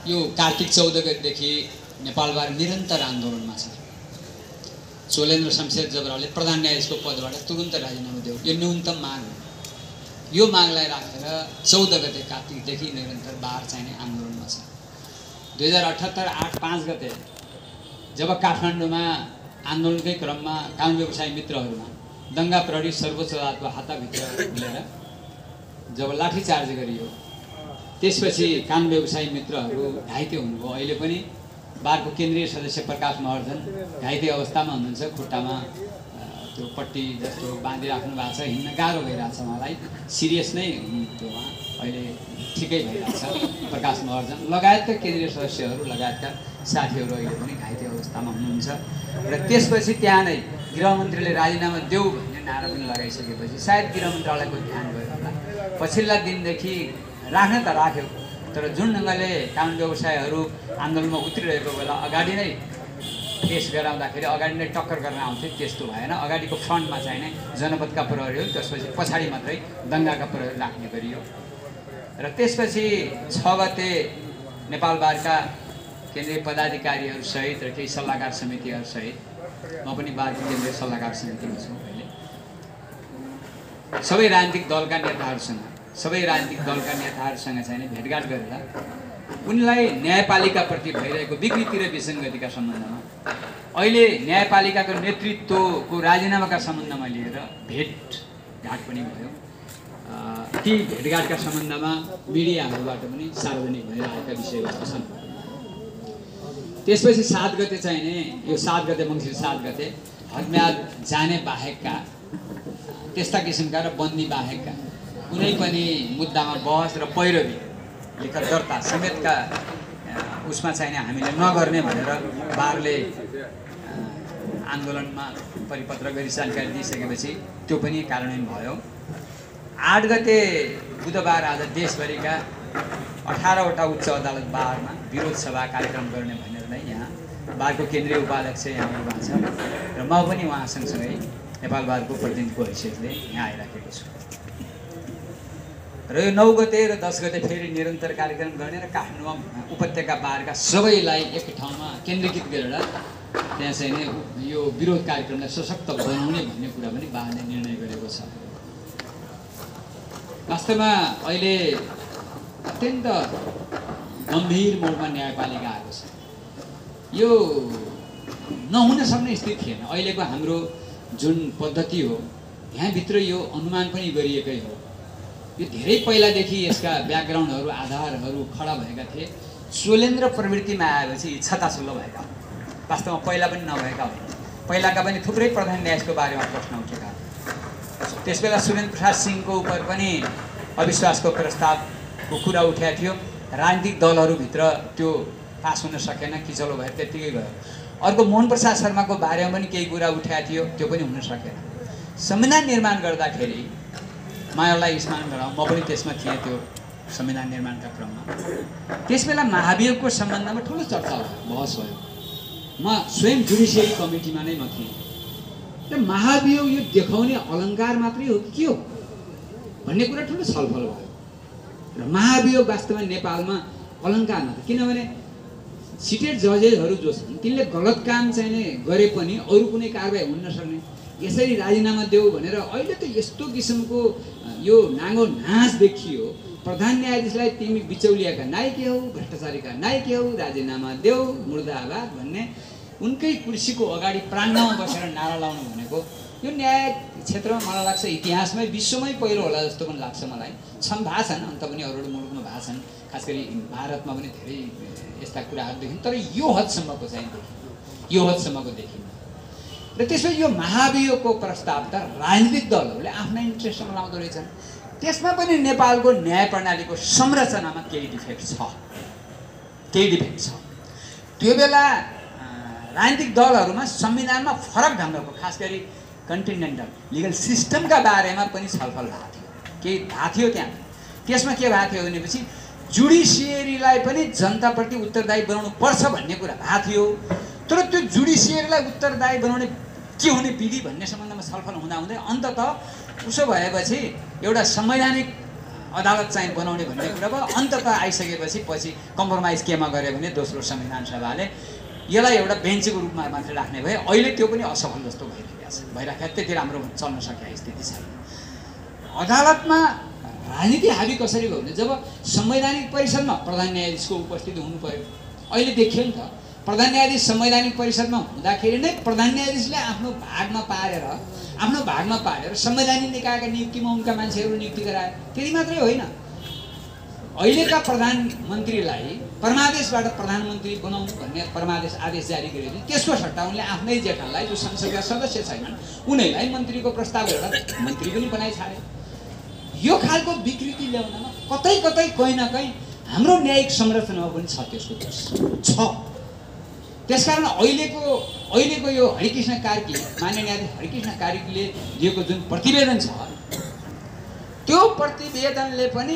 यो कार्तिक 14 गतेदेखि नेपालभर निरन्तर आन्दोलनमा छ। चोलेन्द्र शमशेर जबराले प्रधान न्यायाधीशको पदबाट तुरुन्त राजीनामा देऊ, यो न्यूनतम माग हो। यो मागलाई राखेर 14 गते कार्तिकदेखि निरन्तर बार चाहिने आन्दोलनमा छ। 2078 8 5 गते जब काठमाडौँमा आन्दोलनकै क्रममा कानुन व्यवसायी मित्रहरूमा दंगा प्रहरी सर्वोच्च अदालतको हाताभित्र मिलेर जब लाठीचार्ज गरियो, त्यसपछि कानुन व्यवसायी मित्रहरू घाइते हुनुभयो। अहिले पनि बारको केन्द्रीय सदस्य प्रकाश महर्जन घाइते अवस्थामा हुनुहुन्छ, खुट्टामा त्यो पट्टी जस्तो बाँधिराख्नु भएको छ, हिँड्न गाह्रो भइरहेछ। मलाई सिरियस नै हुनुहुन्थ्यो उहाँ, अहिले ठिकै भइरहेछ। प्रकाश महर्जन लगायतका केन्द्रीय सदस्यहरू लगायतका साथीहरू अहिले पनि घाइते अवस्थामा हुनुहुन्छ। र त्यसपछि त्यहाँ नै गृहमन्त्रीले राजीनामा देऊ भन्ने नारा पनि लगाइसकेपछि सायद गृह मन्त्रालयको ध्यान गयो होला। पछिल्ला दिनदेखि राख्न त राख्यो, तर जुन ढङ्गले कानुन व्यवसायहरू आन्दोलनमा उत्रिरहेको बेला अगाडि नै फेस गराउँदाखेरि अगाडि नै टक्कर गर्न आउँथे, त्यस्तो भएन। अगाडिको फ्रन्टमा चाहिँ नै जनपदका प्रहरीहरू, त्यसपछि पछाडि मात्रै दङ्गाका प्रहरी राख्ने गरियो। र त्यसपछि 6 गते नेपाल बारका केन्द्रीय पदाधिकारीहरू सहित र केही सल्लाहकार समितिहरू सहित, म पनि बारको केन्द्रीय सल्लाहकार समितिमा छु अहिले, सबै राजनीतिक दलका नेताहरूसँग चाहिँ भेटघाट गरेर उनलाई न्यायपालिकाप्रति भइरहेको विकृति र विसङ्गतिका सम्बन्धमा, अहिले न्यायपालिकाको नेतृत्वको राजीनामाका सम्बन्धमा लिएर भेटघाट पनि भयो। ती भेटघाटका सम्बन्धमा मिडियाहरूबाट पनि सार्वजनिक भइरहेका विषयवस्तु छन्। त्यसपछि 7 गते चाहिँ नै, यो 7 गते मङ्सिर 7 गते हदम्याद जाने बाहेकका, त्यस्ता किसिमका र बन्दी बाहेकका कुनै पनि मुद्दामा बहस र पैरवी लिखत दर्ता समेतका उसमा चाहिँ हामीले नगर्ने भनेर बारले आन्दोलनमा परिपत्र गरी जानकारी दिइसकेपछि त्यो पनि कार्यान्वयन भयो। 8 गते बुधबार आज देशभरिका 18वटा उच्च अदालत बारमा विरोध सभा कार्यक्रम गर्ने भनेर नै यहाँ बारको केन्द्रीय उपाध्यक्ष यहाँ आउनुभएको छ र म पनि उहाँ सँगसँगै नेपाल बारको प्रतिनिधिको हैसियतले यहाँ आइराखेको छु। र यो 9 गते र 10 गते फेरि निरन्तर कार्यक्रम गर्ने र काठमाडौँमा उपत्यका बारका सबैलाई एक ठाउँमा केन्द्रीकृत गरेर त्यहाँ चाहिँ नै यो विरोध कार्यक्रमलाई सशक्त बनाउने भन्ने कुरा पनि बारले निर्णय गरेको छ। वास्तवमा अहिले अत्यन्त गम्भीर मोडमा न्यायपालिका आएको छ। यो नहुन सक्ने स्थिति थिएन। अहिलेको हाम्रो जुन पद्धति हो, यहाँभित्र यो अनुमान पनि गरिएकै हो। यो धेरै पहिलादेखि यसका ब्याकग्राउन्डहरू, आधारहरू खडा भएका थिए। चोलेन्द्र प्रवृत्तिमा आएपछि इच्छातासुल्ल भएका हो। वास्तवमा पहिला पनि नभएका हो। पहिलाका पनि थुप्रै प्रधान न्यायाधीशको बारेमा प्रश्न उठेका। त्यसबेला सुरेन्द्र प्रसाद सिंहको उप पनि अविश्वासको प्रस्तावको कुरा उठेको थियो। राजनीतिक दलहरूभित्र त्यो पास हुन सकेन, किचलो भएर त्यत्तिकै गयो। अर्को मोहन प्रसाद शर्माको बारेमा पनि केही कुरा उठेको थियो, त्यो पनि हुन सकेन। संविधान निर्माण गर्दाखेरि मलाई स्मरण गराउँ, म पनि त्यसमा थिएँ त्यो संविधान निर्माणका क्रममा। त्यसबेला महाभियोगको सम्बन्धमा ठुलो चर्चा भयो, बहस भयो। म स्वयं जुडिसियरी कमिटीमा नै म थिएँ। र महाभियोग यो देखाउने अलङ्कार मात्रै हो कि के हो भन्ने कुरा ठुलो छलफल भयो। र महाभियोग वास्तवमा नेपालमा अलङ्कार मात्र, किनभने सिटेड जजेसहरू जो छन् तिनले गलत काम चाहिँ नै गरे पनि अरू कुनै कारबाही हुन नसक्ने, यसरी राजीनामा देऊ भनेर अहिले त यस्तो किसिमको यो नाङ्गो नाच देखियो। प्रधान न्यायाधीशलाई तिमी बिचौलियाका नायक हौ, भ्रष्टाचारीका नायक हौ, राजीनामा देऊ, मुर्दाबाद भन्ने उनकै कुर्सीको अगाडि प्राङ्गणमा बसेर नारा लाउनु भनेको यो न्याय क्षेत्रमा मलाई लाग्छ इतिहासमै विश्वमै पहिलो होला जस्तो पनि लाग्छ मलाई। छन्, भएको छन्, अन्त पनि अरू मुलुकमा भएको छन्, खास गरी भारतमा पनि धेरै यस्ता कुराहरू देखिन्, तर यो हदसम्मको चाहिँ यो हदसम्मको देखिन्न। र त्यसपछि यो महाभियोगको प्रस्ताव त राजनीतिक दलहरूले आफ्ना इन्ट्रेस्टमा लाउँदो रहेछन्। त्यसमा पनि नेपालको न्याय प्रणालीको संरचनामा केही डिफेक्ट छ। त्यो बेला राजनीतिक दलहरूमा संविधानमा फरक ढङ्गको, खास गरी कन्टिनेन्टल लिगल सिस्टमका बारेमा पनि छलफल भएको थियो। केही भएको थियो त्यहाँ। त्यसमा के भएको थियो भनेपछि जुडिसियरीलाई पनि जनताप्रति उत्तरदायी बनाउनु पर्छ भन्ने कुरा भएको थियो। तर त्यो जुडिसियरीलाई उत्तरदायी बनाउने के हुने विधि भन्ने सम्बन्धमा छलफल हुँदाहुँदै अन्ततः उसो भएपछि एउटा संवैधानिक अदालत चाहिँ बनाउने भन्ने कुरा भयो। अन्ततः आइसकेपछि पछि कम्प्रोमाइज केमा गरे भने दोस्रो संविधान सभाले यसलाई एउटा बेन्चको रूपमा मात्र राख्ने भए। अहिले त्यो पनि असफल जस्तो भइराखेको त्यति राम्रो चल्न सकेको स्थिति छैन। अदालतमा राजनीति हाबी कसरी भयो भने जब संवैधानिक परिषदमा प्रधान न्यायाधीशको उपस्थिति हुनु पर्यो। अहिले देखियो नि त प्रधान न्यायाधीश संवैधानिक परिषदमा हुँदाखेरि नै प्रधान न्यायाधीशले आफ्नो भागमा पारेर संवैधानिक निकायका नियुक्तिमा उनका मान्छेहरू नियुक्ति गराए। त्यति मात्रै होइन, अहिलेका प्रधानमन्त्रीलाई परमादेशबाट प्रधानमन्त्री बनाउनु भन्ने परमादेश आदेश जारी गरेपछि त्यसको सट्टा उनले आफ्नै जेठालाई जो संसदका सदस्य छैनन् उनीलाई मन्त्रीको प्रस्ताव गरेर मन्त्री पनि बनाइ छाडे। यो खालको विकृति ल्याउनमा कतै कहीँ न कहीँ हाम्रो न्यायिक संरचनामा पनि छ त्यसको दोष छ। त्यसकारण अहिलेको यो हरिकृष्ण कार्की माननीय न्यायाधीश हरिकृष्ण कार्कीले दिएको जुन प्रतिवेदन छ त्यो प्रतिवेदनले पनि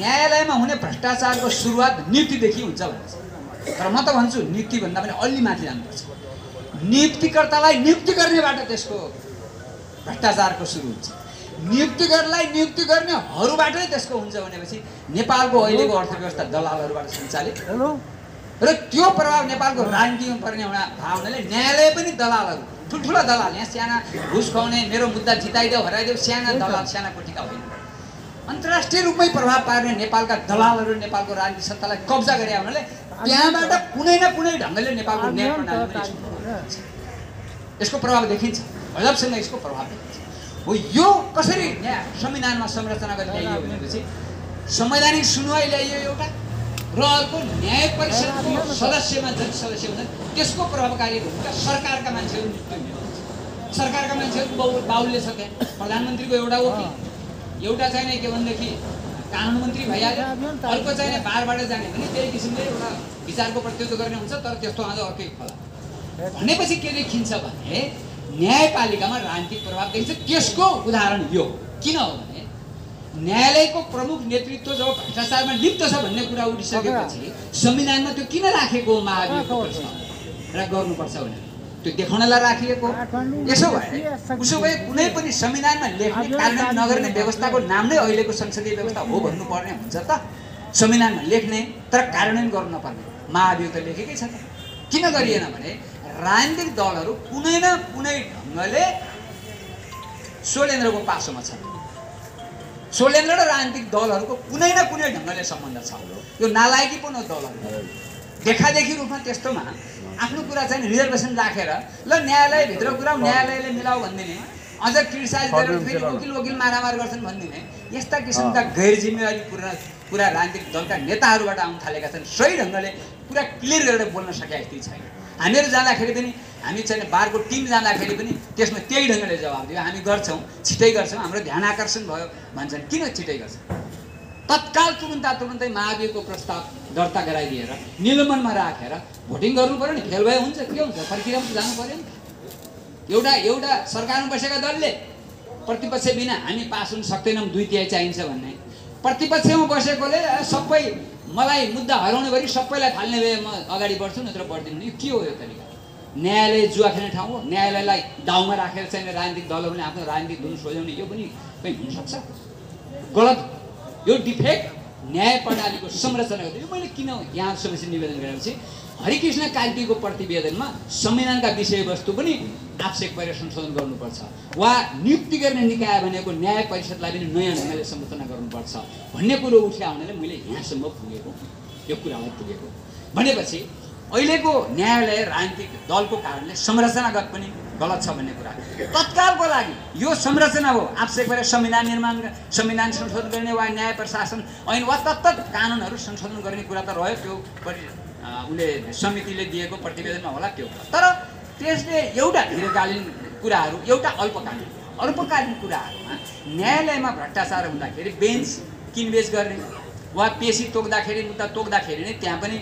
न्यायालयमा हुने भ्रष्टाचारको सुरुवात नियुक्तिदेखि हुन्छ भनेको छ। तर म त भन्छु नियुक्ति भन्दा पनि अलि माथि जानुपर्छ। नियुक्तिकर्तालाई नियुक्ति गर्नेबाट त्यसको भ्रष्टाचारको सुरु हुन्छ। नियुक्तिकर्तालाई नियुक्ति गर्नेहरूबाटै त्यसको हुन्छ भनेपछि नेपालको अहिलेको अर्थव्यवस्था दलालहरूबाट सञ्चालित र त्यो प्रभाव नेपालको राजनीतिमा पर्ने हुनाले न्यायालय पनि दलालहरू ठुल्ठुला दलाल यहाँ साना घुस खुवाउने मेरो मुद्दा जिताइदेऊ हराइदेऊ साना दलाल साना कोटीका होइन। अन्तर्राष्ट्रिय रूपमै प्रभाव पार्ने नेपालका दलालहरू नेपालको राजनीतिक सत्तालाई कब्जा गरे हुनाले त्यहाँबाट कुनै न कुनै ढङ्गले नेपालको न्याय प्रणाली यसको प्रभाव देखिन्छ। गजबसँग यसको प्रभाव देखिन्छ। हो यो कसरी संविधानमा संरचना गरी ल्याइयो भनेपछि संवैधानिक सुनवाई ल्याइयो एउटा र अर्को न्याय परिषदको सदस्यमा जति सदस्य हुन्छन् त्यसको प्रभावकारी भूमिका सरकारका मान्छेहरू नियुक्ति हुन्छ। सरकारका मान्छेहरू बाहुल्य छ। त्यहाँ प्रधानमन्त्रीको एउटा वकिल एउटा चाहिँ के भनेदेखि कानुन मन्त्री भइहाल्यो, अर्को चाहिँ बारबाट जाने भने त्यही किसिमले एउटा विचारको प्रतिनिधित्व गर्ने हुन्छ। तर त्यस्तो आज अर्कै खोला भनेपछि के देखिन्छ भने न्यायपालिकामा राजनीतिक प्रभाव देखिन्छ। त्यसको उदाहरण यो किन हो भने न्यायालयको प्रमुख नेतृत्व जब भ्रष्टाचारमा लिप्त छ भन्ने कुरा उठिसकेपछि संविधानमा त्यो किन राखेको महाभियोगको प्रश्न र गर्नुपर्छ भने त्यो देखाउनलाई राखिएको। उसो भए कुनै पनि संविधानमा लेख्ने कार्यान्वयन नगर्ने व्यवस्थाको नाम नै अहिलेको संसदीय व्यवस्था हो भन्नुपर्ने हुन्छ त। संविधानमा लेख्ने तर कार्यान्वयन गर्नु नपर्ने महाभियोग त लेखेकै छ त। किन गरिएन भने राजनीतिक दलहरू कुनै न कुनै ढङ्गले सोलेन्द्रको पासोमा छन्। सोलेन्द्र र राजनीतिक दलहरूको कुनै न कुनै ढङ्गले सम्बन्ध छ। यो नालायकीपूर्ण दलहरू देखादेखि रूपमा त्यस्तोमा आफ्नो कुरा चाहिँ रिजर्भेसन राखेर ल न्यायालयभित्र कुरा न्यायालयले मिलाऊ भनिदिने, अझ क्रिटिसाइज गरेर फेरि वकिल मारामार गर्छन् भनिदिने यस्ता किसिमका गैर जिम्मेवारीपूर्ण कुरा राजनीतिक दलका नेताहरूबाट आउन थालेका छन्। सही ढङ्गले पुरा क्लियर गरेर बोल्न सकेका स्थिति छैन। हामीहरू जाँदाखेरि पनि हामी चाहिँ बारको टिम जाँदाखेरि पनि त्यसमा त्यही ढङ्गले जवाब दियो हामी गर्छौँ छिटै गर्छौँ हाम्रो ध्यान आकर्षण भयो भन्छन्। किन छिटै गर्छ? तत्काल तुरुन्तै महाभियोगको प्रस्ताव दर्ता गराइदिएर निलम्बनमा राखेर भोटिङ गर्नु पर्यो नि। फेल भए हुन्छ के हुन्छ प्रक्रियामा जानु पर्यो नि। एउटा सरकारमा बसेका दलले प्रतिपक्ष बिना हामी पास हुन सक्दैनौँ 2/3 चाहिन्छ भन्ने, प्रतिपक्षमा बसेकोले सबै मलाई मुद्दा हराउने गरी सबैलाई फाल्ने भए म अगाडि बढ्छु नत्र बढ्दिनँ। यो के हो यो तरिका? न्यायालय जुवा खेल्ने ठाउँ हो। न्यायालयलाई दाउमा राखेर चाहिँ राजनीतिक दलहरूले आफ्नो राजनीतिक धुन सोझ्याउने यो पनि कहीँ हुनसक्छ? गलत यो डिफेक्ट न्याय प्रणालीको संरचना गर्दै। मैले किन यहाँ समस्या निवेदन गरेपछि हरिकृष्ण कार्कीको प्रतिवेदनमा संविधानका विषयवस्तु पनि आवश्यक परेर संशोधन गर्नुपर्छ वा नियुक्ति गर्ने निकाय भनेको न्याय परिषदलाई पनि नयाँ ढङ्गले संरचना गर्नुपर्छ भन्ने कुरो उठ्या हुनाले मैले यहाँसम्म पुगेको, यो कुरालाई पुगेको भनेपछि अहिलेको न्यायालय राजनीतिक दलको कारणले संरचनागत पनि गलत छ भन्ने कुरा तत्कालको लागि यो संरचना हो। आवश्यक परे संविधान निर्माण, संविधान संशोधन गर्ने वा न्याय प्रशासन ऐन वा तत्त कानुनहरू संशोधन गर्ने कुरा त रह्यो। त्यो उसले समितिले दिएको प्रतिवेदनमा होला त्यो। तर त्यसले एउटा दीर्घकालीन कुराहरू, एउटा अल्पकालीन कुराहरूमा न्यायालयमा भ्रष्टाचार हुँदाखेरि बेन्च किनबेच गर्ने वा पेशी तोक्दाखेरि मुद्दा तोक्दाखेरि नै त्यहाँ पनि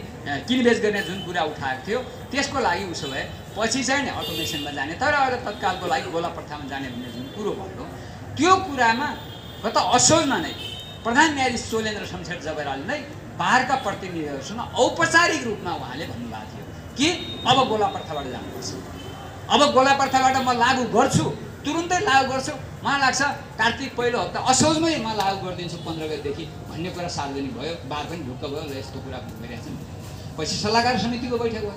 किनबेच गर्ने जुन कुरा उठाएको थियो त्यसको लागि उसो भए पछि चाहिँ अटोमेसनमा जाने, तर अहिले तत्कालको लागि गोला प्रथामा जाने भन्ने जुन कुरो भयो त्यो कुरामा गत असोजमा नै प्रधान न्यायाधीश सोलेन्द्र शमशेर जबराले नै बारका प्रतिनिधिहरूसँग औपचारिक रूपमा उहाँले भन्नुभएको थियो कि अब गोला प्रथाबाट जानुपर्छ, अब गोला प्रथाबाट म लागू गर्छु, तुरुन्तै लागू गर्छु मलाई लाग्छ कार्तिक पहिलो हप्ता असोजमै म लागू गरिदिन्छु 15 गतेदेखि भन्ने कुरा सार्वजनिक भयो। बार पनि ढुक्क भयो ल यस्तो कुरा भइरहेछ नि। पछि सल्लाहकार समितिको बैठक भयो।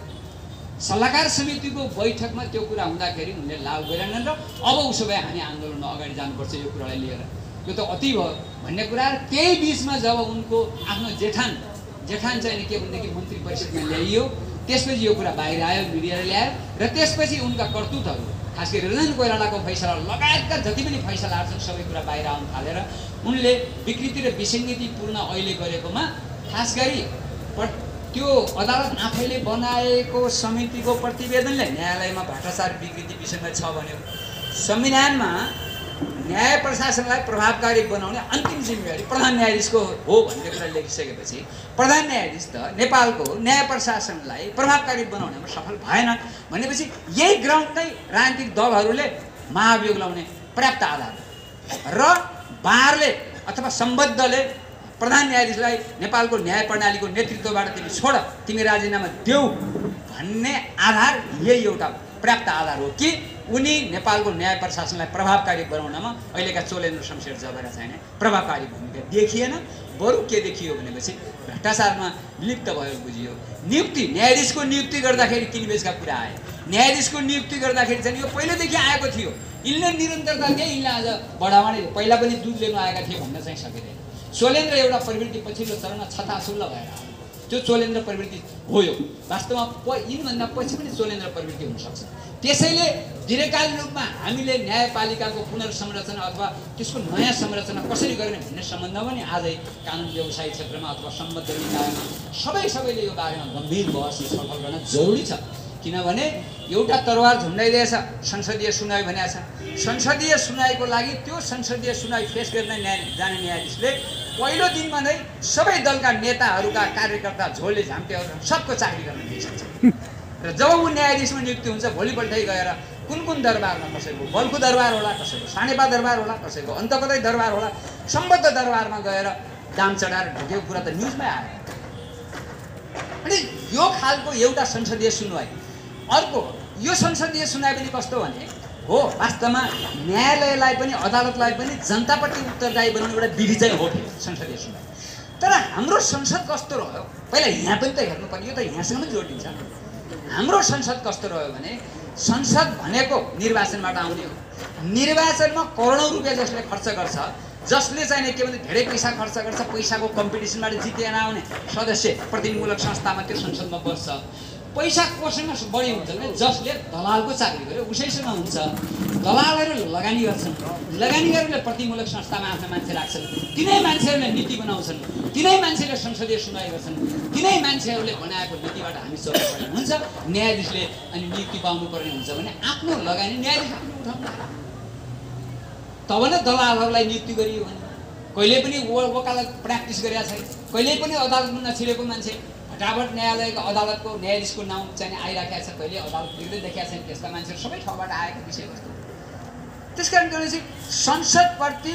सल्लाहकार समितिको बैठकमा त्यो कुरा हुँदाखेरि उनले लागू गरेनन् र अब उसो भए हामी आन्दोलनमा अगाडि जानुपर्छ यो कुरालाई लिएर। यो त अति भयो भन्ने कुरा। त्यही बिचमा जब उनको आफ्नो जेठान चाहिँ के भनेदेखि मन्त्री परिषदमा ल्याइयो, त्यसपछि यो कुरा बाहिर आयो, मिडियाले ल्यायो र त्यसपछि उनका करतुतहरू खास गरी रञ्जन कोइरालाको फैसला लगायतका जति पनि फैसलाहरू छन् सबै कुरा बाहिर आउन थालेर उनले विकृति र विसङ्गतिपूर्ण अहिले गरेकोमा खास गरी त्यो अदालत आफैले बनाएको समितिको प्रतिवेदनले न्यायालयमा भ्रष्टाचार विकृति विसङ्गति छ भन्यो। संविधानमा न्याय प्रशासनलाई प्रभावकारी बनाउने अन्तिम जिम्मेवारी प्रधान न्यायाधीशको हो भन्ने कुरा लेखिसकेपछि प्रधान न्यायाधीश त नेपालको न्याय प्रशासनलाई प्रभावकारी बनाउनेमा सफल भएन भनेपछि यही ग्राउन्डमै राजनीतिक दलहरूले महाभियोग लाउने पर्याप्त आधार र बारले अथवा सम्बद्धले प्रधान न्यायाधीशलाई नेपालको न्याय प्रणालीको नेतृत्वबाट तिमी छोड, तिमी राजीनामा देऊ भन्ने आधार यही एउटा पर्याप्त आधार हो कि उनी नेपालको न्याय प्रशासनलाई प्रभावकारी बनाउनमा अहिलेका चोलेन्द्र शमशेर जबरा चाहिँ प्रभावकारी भूमिका देखिएन। बरु के देखियो भनेपछि भ्रष्टाचारमा लिप्त भयो बुझियो। नियुक्ति न्यायाधीशको नियुक्ति गर्दाखेरि किनबेचका कुरा आए। न्यायाधीशको नियुक्ति गर्दाखेरि चाहिँ यो पहिलेदेखि आएको थियो। यिनले निरन्तरता दिए, यिनले आज बढावा नै पहिला पनि दुध लिनु आएका थिए भन्न चाहिँ सकिँदैन। चोलेन्द्र एउटा प्रवृत्ति पछिल्लो चरणमा छताछुल्ल भएर आयो। त्यो चोलेन्द्र प्रवृत्ति हो। यो वास्तवमा यिनभन्दा पछि पनि चोलेन्द्र प्रवृत्ति हुनसक्छ। त्यसैले दीर्घकालीन रूपमा हामीले न्यायपालिकाको पुनर्संरचना अथवा त्यसको नयाँ संरचना कसरी गर्ने भन्ने सम्बन्धमा पनि आजै कानुन व्यवसाय क्षेत्रमा अथवा सम्बद्ध निकायमा सबैले यो बारेमा गम्भीर बहस छलफल गर्न जरुरी छ। किनभने एउटा तरवार झुन्डाइदिएछ संसदीय सुनवाई भनेको छ। संसदीय सुनवाईको लागि त्यो संसदीय सुनवाई फेस गर्न जाने न्यायाधीशले पहिलो दिनमा नै सबै दलका नेताहरूका कार्यकर्ता झोले झाम्टेहरू सबको चाकरी गर्न दिइसक्छ र जब ऊ न्यायाधीशमा नियुक्ति हुन्छ भोलिपल्टै गएर कुन दरबारमा, कसैको बल्खु दरबार होला, कसैको सानेपा दरबार होला, कसैको अन्तकतै दरबार होला, सम्बद्ध दरबारमा गएर दाम चढाएर ढुकेको कुरा त न्युजमै आयो। अनि यो खालको एउटा संसदीय सुनवाई। अर्को यो संसदीय सुनवाई पनि कस्तो भने हो वास्तवमा न्यायालयलाई पनि अदालतलाई पनि जनताप्रति उत्तरदायी बनाउने एउटा विधि चाहिँ हो संसदीय सुनवाई। तर हाम्रो संसद कस्तो रह्यो पहिला यहाँ पनि त हेर्नुपर्ने, यो त यहाँसँग पनि जोडिन्छ। हाम्रो संसद कस्तो रह्यो भने संसद भनेको निर्वाचनबाट आउने हो। निर्वाचनमा करोडौँ रुपियाँ जसले खर्च गर्छ, जसले चाहिँ के भन्छ धेरै पैसा खर्च गर्छ, पैसाको कम्पिटिसनबाट जितेर आउने सदस्य प्रतिनिधिमूलक संस्थामा त्यो संसदमा बस्छ। पैसा कोसँग बढी हुन्छ भने जसले दलालको चाकरी गर्यो उसैसँग हुन्छ। दलालहरू लगानी गर्छन्, लगानीहरूले प्रतिमूलक संस्थामा आफ्ना मान्छे राख्छन्, तिनै मान्छेहरूले नीति बनाउँछन्, तिनै मान्छेले संसदीय सुनवाई गर्छन्, तिनै मान्छेहरूले बनाएको नीतिबाट हामी चल्नुपर्ने हुन्छ। न्यायाधीशले अनि नियुक्ति पाउनुपर्ने हुन्छ भने आफ्नो लगानी न्यायाधीशले पनि उठाउनु। तब नै दलालहरूलाई नियुक्ति गरियो भने कहिले पनि वकालत प्र्याक्टिस गरेका छैन, कहिले पनि अदालतमा नछिरेको मान्छे फटाफट न्यायालयको अदालतको न्यायाधीशको नाउँ चाहिँ आइराखेको छ, कहिले अदालत बिग्दै देखाएको छैन। त्यस्ता मान्छेहरू सबै ठाउँबाट आएको विषयवस्तु। त्यसकारण चाहिँ संसदप्रति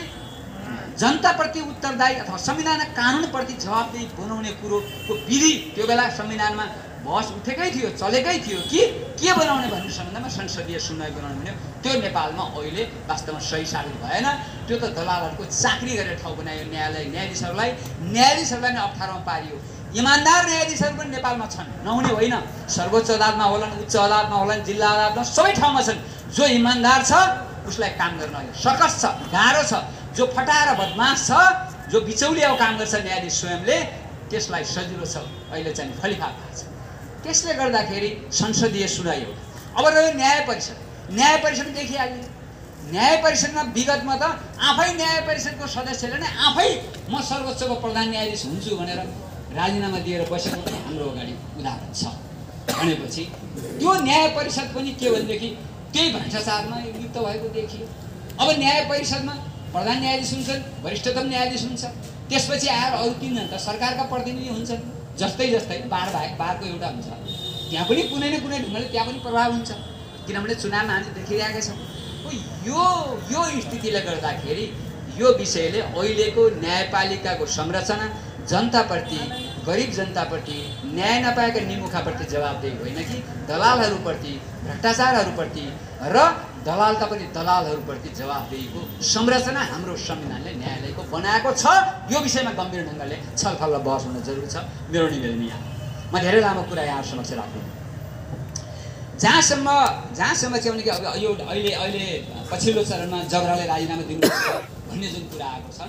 जनताप्रति उत्तरदायी अथवा संविधान कानुनप्रति जवाबदेही बनाउने कुरोको विधि त्यो बेला संविधानमा बहस उठेकै थियो, चलेकै थियो कि के बनाउने भन्ने सम्बन्धमा संसदीय सुनवाई बनाउने भन्यो। त्यो नेपालमा अहिले वास्तवमा सही साबित भएन। त्यो त दलालहरूको चाकरी गरेर ठाउँ बनायो न्यायाधीशहरूलाई नै अप्ठ्यारोमा पारियो। इमान्दार न्यायाधीशहरू पनि नेपालमा छन्, नहुने होइन। सर्वोच्च अदालतमा होलान्, उच्च अदालतमा होलान्, जिल्ला अदालतमा सबै ठाउँमा छन्। जो इमान्दार छ उसलाई काम गर्न सकस छ, गाह्रो छ। जो फटाएर बदमास छ, जो बिचौलिया काम गर्छ न्यायाधीश स्वयंले, त्यसलाई सजिलो छ अहिले चाहिँ फलिफाप भएको छ। त्यसले गर्दाखेरि संसदीय सुनवाई हो। अब रह्यो न्याय परिषद। न्याय परिषद देखिहाल्यो। न्याय परिषदमा विगतमा त आफै न्याय परिषदको सदस्यले नै आफै म सर्वोच्चको प्रधान न्यायाधीश हुन्छु भनेर राजीनामा दिएर बसेको पनि हाम्रो अगाडि उदाहरण छ। भनेपछि त्यो न्याय परिषद पनि के भनेदेखि त्यही भ्रष्टाचारमा लिप्त भएको देखियो। अब न्याय परिषदमा प्रधान न्यायाधीश हुन्छन्, वरिष्ठतम न्यायाधीश हुन्छ, त्यसपछि आएर अरू 3 जना त सरकारका प्रतिनिधि हुन्छन्। जस्तै बार बाहेक बारको एउटा हुन्छ, त्यहाँ पनि कुनै न कुनै ढङ्गले त्यहाँ पनि प्रभाव हुन्छ। किनभने चुनावमा हामी देखिरहेका छौँ। यो स्थितिले गर्दाखेरि यो विषयले अहिलेको न्यायपालिकाको संरचना जनताप्रति, गरिब जनताप्रति, न्याय नपाएका निमुखाप्रति जवाबदेही होइन कि दलालहरूप्रति, भ्रष्टाचारहरूप्रति र दलालता पनि दलालहरूप्रति जवाफदेहीको संरचना हाम्रो संविधानले न्यायालयको बनाएको छ। यो विषयमा गम्भीर ढङ्गले छलफल र बहस हुन जरुरी छ। मेरो निवेदन यहाँ, म धेरै लामो कुरा यहाँ समक्ष राख्दिनँ। जहाँसम्म चाहिँ भने कि अब यो अहिले पछिल्लो चरणमा जबराले राजीनामा दिनुपर्छ भन्ने जुन कुरा आएको छ,